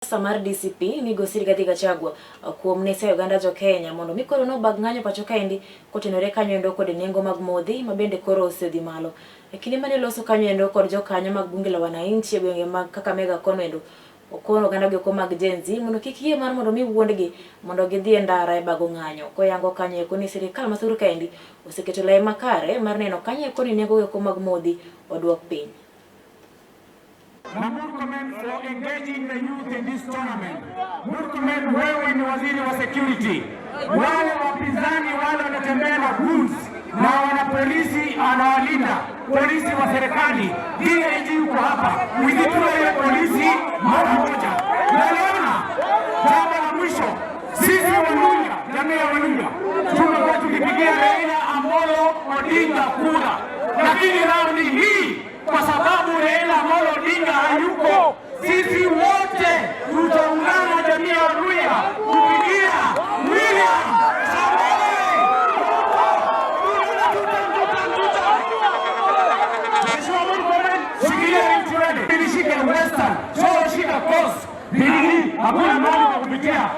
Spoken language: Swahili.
Samar DCP Migosi Rigathi Gachagua kuom nese Uganda jo Kenya mondo mikoro no bag ng'anyo pacho kaendi kotenore kanyo endo kod nengo mag modhi mabende koro osedhi malo. Kinde mane loso kanyo endo kod jo kanyo mag bunge la wananchi e gwenge mag Kakamega kono endo okono Uganda go mag Gen Z mondo kik yie mar mondo mi wuondgi mondo gidhi e ndara e bago ng'anyo koyango kanyo eko ni sirikal masuru kaendi oseketo lai makare mar neno kanyo eko ni nengo go mag modhi odwok piny. Murkomen for engaging the youth in this tournament. Murkomen, wewe ni waziri wa security. Wale wapinzani wale wanatembea na guns na wana polisi anawalinda. Polisi wa serikali. DIG yuko hapa. Wizitula ya polisi mara moja. Naliona jambo la mwisho. Sisi Waluhya, jamii ya Waluhya, tumekuwa tukipigia Raila Amolo Odinga kura. Lakini raundi hii kwa sababu Raila Amolo Odinga hayuko, sisi wote tutaungana jamii ya Waluhya kupigia William Samoei Ruto. Western, so shika coast. Hakuna mahali pa kupitia.